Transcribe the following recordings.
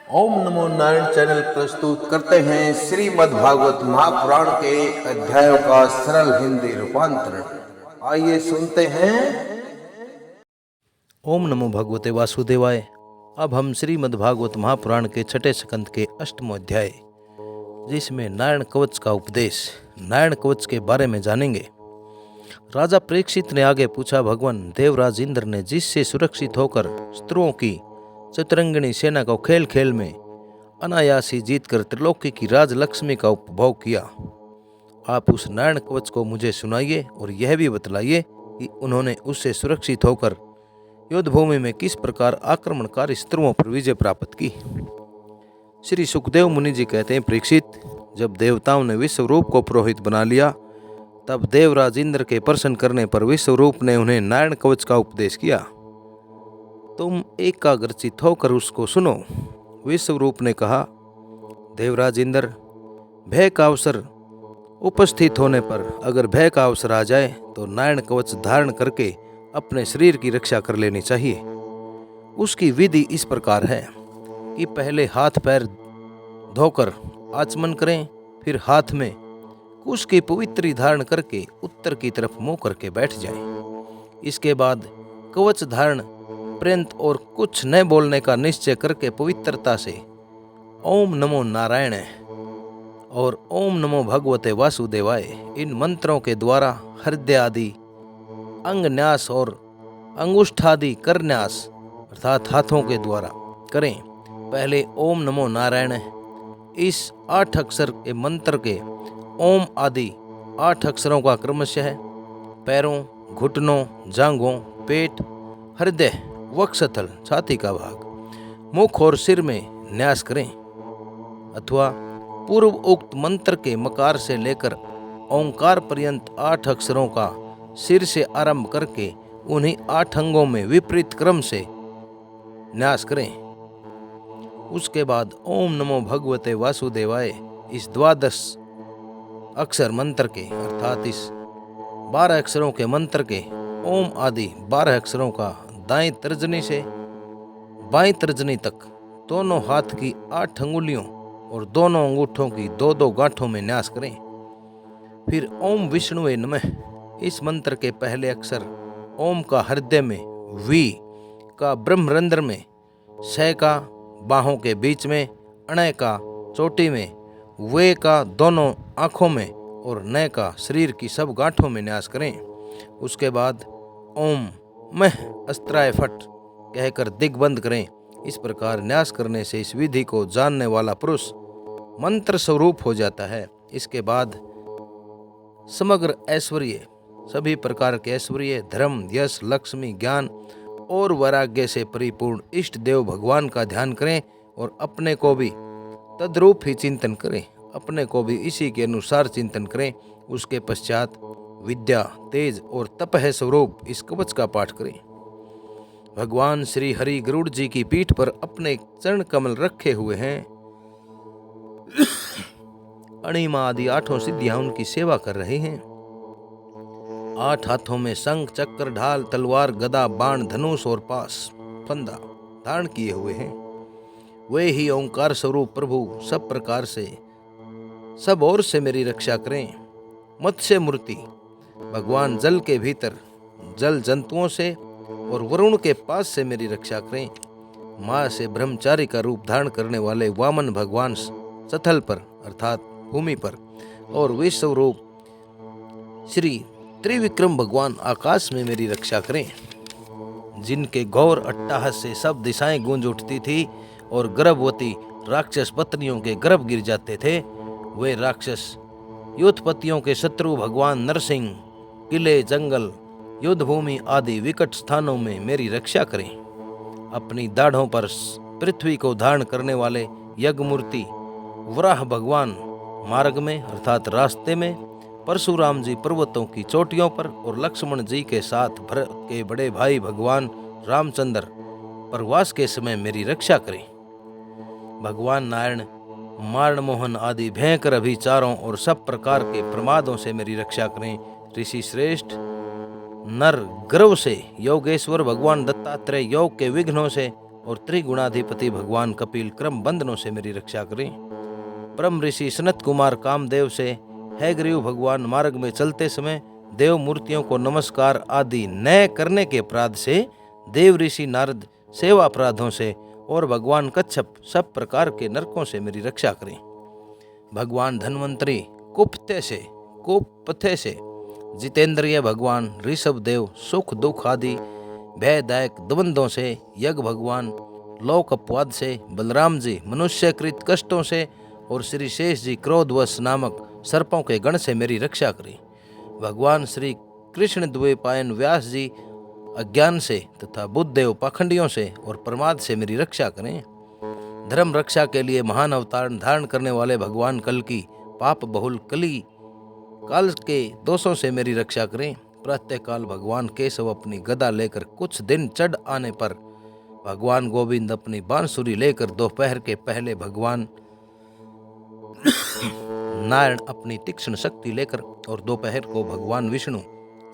ओम नमो Narayan channel प्रस्तुत करते हैं श्रीमद् भागवत महापुराण के अध्यायों का सरल हिंदी रूपांतरण। आइए सुनते हैं। ओम नमो भगवते वासुदेवाय। अब हम श्रीमद् भागवत महापुराण के छठे स्कंद के अष्टम अध्याय, जिसमें नारायण कवच का उपदेश, नारायण कवच के बारे में जानेंगे। राजा परीक्षित ने आगे पूछा, भगवान देवराज इंद्र ने जिससे सुरक्षित होकर शत्रुओं की चतुरंगिणी सेना को खेल खेल में अनायास ही जीतकर त्रिलोकी की राजलक्ष्मी का उपभोग किया, आप उस नारायण कवच को मुझे सुनाइए और यह भी बतलाइए कि उन्होंने उससे सुरक्षित होकर युद्ध भूमि में किस प्रकार आक्रमणकारी शत्रुओं पर विजय प्राप्त की। श्री सुखदेव मुनि जी कहते हैं, परीक्षित, जब देवताओं ने विश्वरूप को पुरोहित बना लिया, तब देवराज इंद्र के प्रसन्न करने पर विश्वरूप ने उन्हें नारायण कवच का उपदेश किया। तुम एकाग्रचित होकर उसको सुनो। विश्वरूप ने कहा, देवराज इंद्र, भय का अवसर उपस्थित होने पर अगर भय का अवसर आ जाए तो नारायण कवच धारण करके अपने शरीर की रक्षा कर लेनी चाहिए। उसकी विधि इस प्रकार है कि पहले हाथ पैर धोकर आचमन करें, फिर हाथ में कुश की पवित्री धारण करके उत्तर की तरफ मुंह करके बैठ जाएं। इसके बाद कवच धारण पर्यंत और कुछ न बोलने का निश्चय करके पवित्रता से ओम नमो नारायण और ओम नमो भगवते वासुदेवाय इन मंत्रों के द्वारा हृदय आदि अंगन्यास और अंगुष्ठादि करन्यास अर्थात हाथों के द्वारा करें। पहले ओम नमो नारायण इस 8 अक्षर के मंत्र के ओम आदि 8 अक्षरों का क्रमशः है पैरों, घुटनों, जांघों, पेट, हृदय, वक्षस्थल, छाती का भाग, मुख और सिर में न्यास करें, अथवा पूर्व उक्त मंत्र के मकार से लेकर ओंकार पर्यंत 8 अक्षरों का सिर से आरंभ करके उन्हीं 8 अंगों में विपरीत क्रम से न्यास करें। उसके बाद ओम नमो भगवते वासुदेवाय इस 12 अक्षर मंत्र के अर्थात इस 12 अक्षरों के मंत्र के ओम आदि 12 अक्षरों का दाएं तर्जनी से बाएं तर्जनी तक दोनों हाथ की 8 अंगुलियों और दोनों अंगूठों की 2-2 गांठों में न्यास करें। फिर ओम विष्णुवे नमः इस मंत्र के पहले अक्षर ओम का हृदय में, वी का ब्रह्मरंध्र में, स का बाहों के बीच में, अणय का चोटी में, वे का दोनों आँखों में और न का शरीर की सब गांठों में न्यास करें। उसके बाद ओम मह अस्त्राय फट कहकर दिग्बंध करें। इस प्रकार न्यास करने से इस विधि को जानने वाला पुरुष मंत्र स्वरूप हो जाता है। इसके बाद समग्र ऐश्वर्य, सभी प्रकार के ऐश्वर्य, धर्म, यश, लक्ष्मी, ज्ञान और वैराग्य से परिपूर्ण इष्ट देव भगवान का ध्यान करें और अपने को भी तद्रूप ही चिंतन करें, अपने को भी इसी के अनुसार चिंतन करें। उसके पश्चात विद्या, तेज और तपह स्वरूप इस कवच का पाठ करें। भगवान श्री हरि गरुड़ जी की पीठ पर अपने चरण कमल रखे हुए हैं। अणिमा आदि 8 सिद्धियां उनकी सेवा कर रहे हैं। 8 हाथों में शंख, चक्र, ढाल, तलवार, गदा, बाण, धनुष और पास, फंदा धारण किए हुए हैं। वे ही ओंकार स्वरूप प्रभु सब प्रकार से सब ओर से मेरी रक्षा करें। मत्स्य मूर्ति भगवान जल के भीतर जल जंतुओं से और वरुण के पास से मेरी रक्षा करें। माँ से ब्रह्मचारी का रूप धारण करने वाले वामन भगवान सथल पर अर्थात भूमि पर और विश्वरूप श्री त्रिविक्रम भगवान आकाश में मेरी रक्षा करें। जिनके घोर अट्टहास से सब दिशाएं गूंज उठती थी और गर्भवती राक्षस पत्नियों के गर्भ गिर जाते थे, वे राक्षस युद्धपतियों के शत्रु भगवान नरसिंह किले, जंगल, युद्ध भूमि आदि विकट स्थानों में मेरी रक्षा करें। अपनी दाढ़ों पर पृथ्वी को धारण करने वाले यज्ञमूर्ति वराह भगवान मार्ग में अर्थात रास्ते में, परशुराम जी पर्वतों की चोटियों पर और लक्ष्मण जी के साथ भरत के बड़े भाई भगवान रामचंद्र प्रवास के समय मेरी रक्षा करें। भगवान नारायण मारण मोहन आदि भयंकर अभिचारों और सब प्रकार के प्रमादों से मेरी रक्षा करें। ऋषि श्रेष्ठ नर गर्व से योगेश्वर भगवान दत्तात्रेय योग के विघ्नों से और त्रिगुणाधिपति भगवान कपिल क्रम बंधनों से मेरी रक्षा करें। ब्रह्म ऋषि सनत कुमार कामदेव से हैग्रीव भगवान मार्ग में चलते समय देव मूर्तियों को नमस्कार आदि न करने के अपराध से, देव ऋषि नारद सेवा अपराधों से और भगवान कच्छप सब प्रकार के नरकों से मेरी रक्षा करें। भगवान धन्वंतरी कुपथे से, जितेंद्रिय भगवान ऋषभ देव सुख दुख आदि भयदायक द्वंद्वों से, यज्ञ भगवान लोक अपवाद से, बलराम जी मनुष्यकृत कष्टों से और श्री शेष जी क्रोधवश नामक सर्पों के गण से मेरी रक्षा करें। भगवान श्री कृष्ण द्वैपायन व्यास जी अज्ञान से तथा बुद्धदेव पाखंडियों से और प्रमाद से मेरी रक्षा करें। धर्म रक्षा के लिए महान अवतार धारण करने वाले भगवान कल की पाप बहुल कली काल के दोषों से मेरी रक्षा करें। प्रातः काल भगवान केशव अपनी गदा लेकर कुछ दिन चढ़ आने पर भगवान गोविंद अपनी बांसुरी लेकर दोपहर के पहले भगवान नारायण अपनी तीक्ष्ण शक्ति लेकर और दोपहर को भगवान विष्णु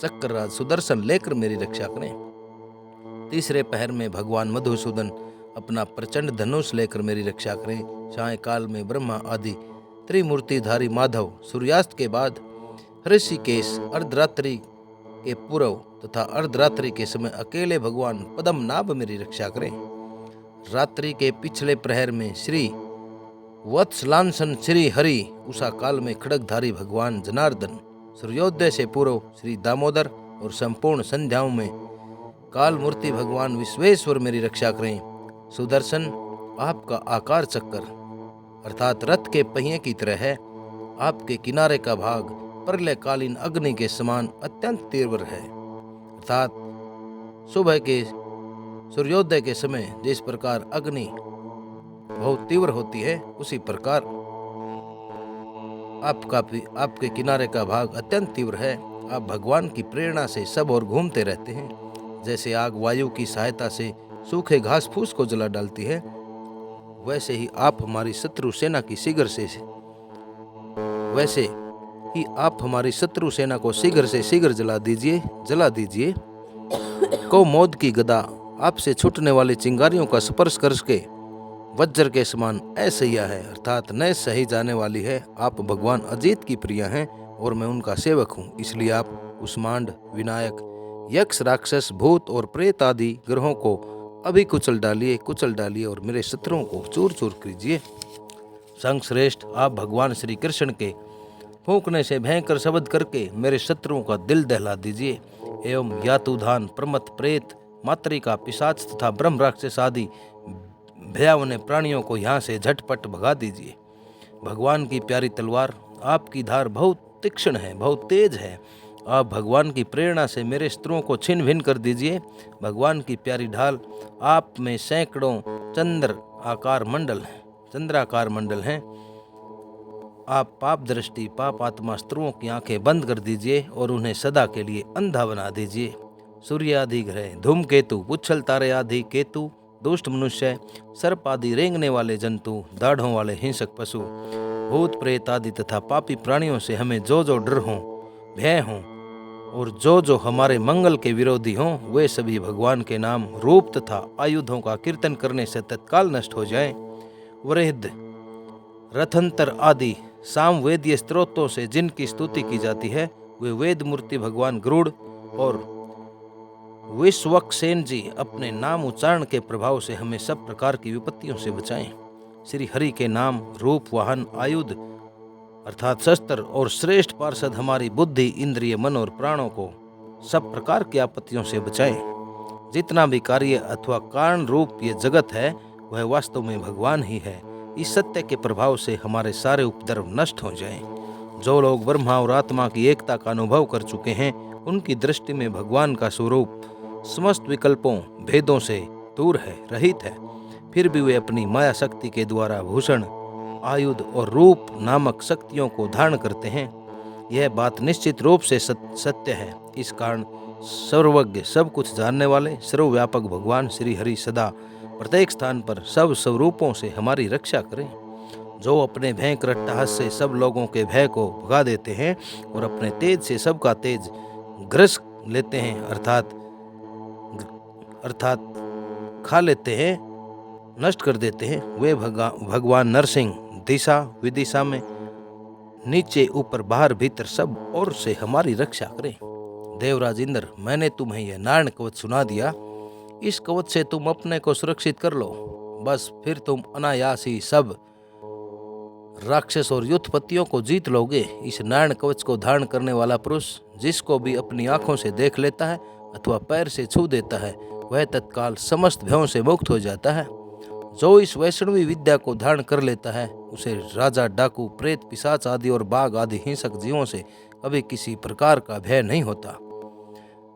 चक्रराज सुदर्शन लेकर मेरी रक्षा करें। तीसरे पहर में भगवान मधुसूदन अपना प्रचंड धनुष लेकर मेरी रक्षा करें। सायंकाल में ब्रह्मा आदि त्रिमूर्तिधारी माधव, सूर्यास्त के बाद ऋषिकेश, अर्धरात्रि के पूर्व तथा अर्धरात्रि के समय अकेले भगवान पद्मनाभ मेरी रक्षा करें। रात्रि के पिछले प्रहर में श्री वत्सलांसन श्री हरि, उषा काल में खड्गधारी भगवान जनार्दन, सूर्योदय से पूर्व श्री दामोदर और संपूर्ण संध्याओं में काल मूर्ति भगवान विश्वेश्वर मेरी रक्षा करें। सुदर्शन आपका आकार चक्कर अर्थात रथ के पहिए की तरह है। आपके किनारे का भाग प्रलयकालीन अग्नि के समान अत्यंत तीव्र है, अर्थात सुबह के सूर्योदय के समय जिस प्रकार अग्नि बहुत तीव्र होती है, उसी प्रकार आपके किनारे का भाग अत्यंत तीव्र है। आप भगवान की प्रेरणा से सब और घूमते रहते हैं। जैसे आग वायु की सहायता से सूखे घास फूस को जला डालती है, वैसे ही आप हमारी शत्रु सेना को शीघ्र से शीघ्र जला दीजिए। कौमोद की गदा आपसे छूटने वाली चिंगारियों का स्पर्श करके वज्र के समान असह्य है, अर्थात न सही जाने वाली है। आप भगवान अजीत की प्रिया हैं और मैं उनका सेवक हूँ, इसलिए आप कुष्मांड, विनायक, यक्ष, राक्षस, भूत और प्रेत आदि ग्रहों को अभी कुचल डालिए और मेरे शत्रुओं को चूर चूर कीजिए। संघश्रेष्ठ, आप भगवान श्री कृष्ण के फूंकने से भयंकर शब्द करके मेरे शत्रुओं का दिल दहला दीजिए एवं यातुधान, प्रमथ, प्रेत, मातृका, पिशाच तथा ब्रह्म राक्षस आदि भयावने प्राणियों को यहाँ से झटपट भगा दीजिए। भगवान की प्यारी तलवार, आपकी धार बहुत तीक्ष्ण है, बहुत तेज है। आप भगवान की प्रेरणा से मेरे शत्रुओं को छिन्न भिन्न कर दीजिए। भगवान की प्यारी ढाल, आप में सैकड़ों चंद्राकार मंडल हैं। आप पाप दृष्टि, पाप आत्मा शत्रुओं की आंखें बंद कर दीजिए और उन्हें सदा के लिए अंधा बना दीजिए। सूर्य आदि ग्रह, धूमकेतु, पुच्छल तारे आदि केतु, दुष्ट मनुष्य, सर्प आदि रेंगने वाले जंतु, दाढ़ों वाले हिंसक पशु, भूत प्रेत आदि तथा पापी प्राणियों से हमें जो जो डर हो, भय हो और जो जो हमारे मंगल के विरोधी हों, वे सभी भगवान के नाम, रूप तथा आयुधों का कीर्तन करने से तत्काल नष्ट हो जाएं। वृहद, रथंतर आदि सामवेदीय स्त्रोतों से जिनकी स्तुति की जाती है, वे वेद मूर्ति भगवान गरुड़ और विश्वक्सेन जी अपने नाम उच्चारण के प्रभाव से हमें सब प्रकार की विपत्तियों से बचाएं। श्री हरि के नाम, रूप, वाहन, आयुध अर्थात शस्त्र और श्रेष्ठ पार्षद हमारी बुद्धि, इंद्रिय, मन और प्राणों को सब प्रकार की आपत्तियों से बचाएं। जितना भी कार्य अथवा कारण रूप ये जगत है, वह वास्तव में भगवान ही है। इस सत्य के प्रभाव से हमारे सारे उपद्रव नष्ट हो जाएं। जो लोग ब्रह्मा और आत्मा की एकता का अनुभव कर चुके हैं, उनकी दृष्टि में भगवान का स्वरूप समस्त विकल्पों, भेदों से दूर है, रहित है। फिर भी वे अपनी माया शक्ति के द्वारा भूषण, आयुध और रूप नामक शक्तियों को धारण करते हैं। यह बात निश्चित रूप से सत्य है। इस कारण सर्वज्ञ, सब कुछ जानने वाले, सर्वव्यापक भगवान श्री हरि सदा प्रत्येक स्थान पर सब स्वरूपों से हमारी रक्षा करें। जो अपने भयंकर अट्टहास से सब लोगों के भय को भगा देते हैं और अपने तेज से सबका तेज ग्रस लेते हैं, अर्थात खा लेते हैं, नष्ट कर देते हैं। वे भगवान नरसिंह दिशा विदिशा में नीचे ऊपर बाहर भीतर सब ओर से हमारी रक्षा करें। देवराज इंद्र, मैंने तुम्हें यह नारायण कवच सुना दिया। इस कवच से तुम अपने को सुरक्षित कर लो। बस फिर तुम अनायास ही सब राक्षस और युद्धपतियों को जीत लोगे। इस नारायण कवच को धारण करने वाला पुरुष जिसको भी अपनी आंखों से देख लेता है अथवा पैर से छू देता है, वह तत्काल समस्त भयों से मुक्त हो जाता है। जो इस वैष्णवी विद्या को धारण कर लेता है, उसे राजा, डाकू, प्रेत, पिशाच आदि और बाघ आदि हिंसक जीवों से कभी किसी प्रकार का भय नहीं होता।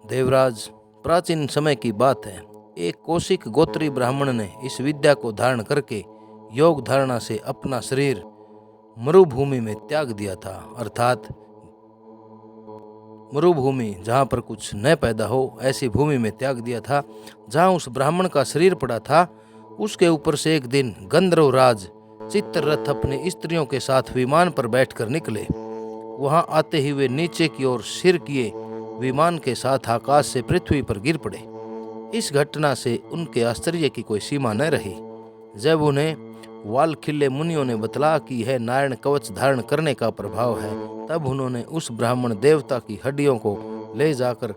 देवराज, प्राचीन समय की बात है, एक कौशिक गोत्री ब्राह्मण ने इस विद्या को धारण करके योग धारणा से अपना शरीर मरुभूमि में त्याग दिया था। अर्थात मरुभूमि, जहाँ पर कुछ न पैदा हो, ऐसी भूमि में त्याग दिया था। जहाँ उस ब्राह्मण का शरीर पड़ा था, उसके ऊपर से एक दिन गंधर्वराज चित्ररथ अपनी स्त्रियों के साथ विमान पर बैठकर निकले। वहां आते ही वे नीचे की ओर सिर किए विमान के साथ आकाश से पृथ्वी पर गिर पड़े। इस घटना से उनके आश्चर्य की कोई सीमा न रही। जब उन्हें वालखिल्य मुनियों ने बतला कि यह नारायण कवच धारण करने का प्रभाव है, तब उन्होंने उस ब्राह्मण देवता की हड्डियों को ले जाकर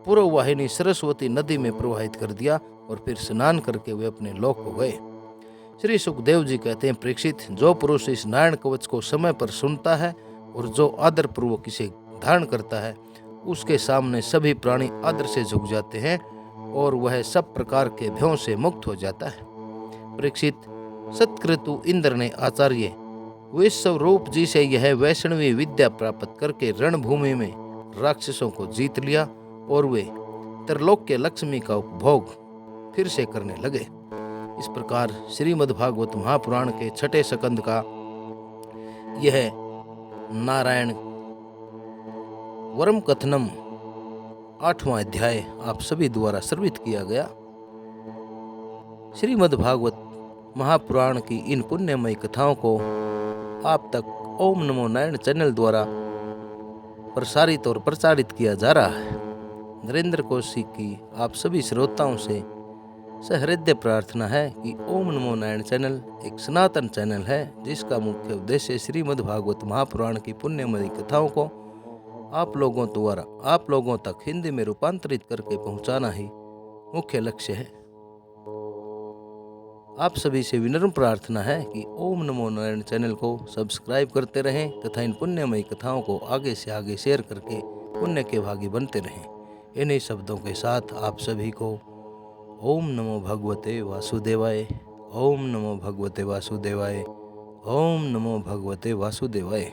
पूर्व वाहिनी सरस्वती नदी में प्रवाहित कर दिया और फिर स्नान करके वे अपने लोक को गए। श्री सुखदेव जी कहते हैं, परीक्षित, जो पुरुष इस नारायण कवच को समय पर सुनता है और जो आदर पूर्वक इसे धारण करता है, उसके सामने सभी प्राणी आदर से झुक जाते हैं और वह सब प्रकार के भयों से मुक्त हो जाता है। परीक्षित, सत्क्रतु इंद्र ने आचार्य विश्व रूप जी से यह वैष्णवी विद्या प्राप्त करके रणभूमि में राक्षसों को जीत लिया और वे त्रिलोक्य लक्ष्मी का उपभोग फिर से करने लगे। इस प्रकार श्रीमद्भागवत महापुराण के छठे स्कंद का यह नारायण वरम कथनम 8वां अध्याय आप सभी द्वारा श्रवित किया गया। श्रीमद्भागवत महापुराण की इन पुण्यमयी कथाओं को आप तक ओम नमो नारायण चैनल द्वारा प्रसारित और प्रचारित किया जा रहा है। नरेंद्र कौशिक की आप सभी श्रोताओं से सहृदय प्रार्थना है कि ओम नमो नारायण चैनल एक सनातन चैनल है, जिसका मुख्य उद्देश्य श्रीमद्भागवत महापुराण की पुण्यमयी कथाओं को आप लोगों तक हिंदी में रूपांतरित करके पहुंचाना ही मुख्य लक्ष्य है। आप सभी से विनम्र प्रार्थना है कि ओम नमो नारायण चैनल को सब्सक्राइब करते रहें तथा इन पुण्यमयी कथाओं को आगे से आगे शेयर करके पुण्य के भागी बनते रहें। इन्हीं शब्दों के साथ आप सभी को ओम नमो भगवते वासुदेवाय, ओम नमो भगवते वासुदेवाय, ओम नमो भगवते वासुदेवाय।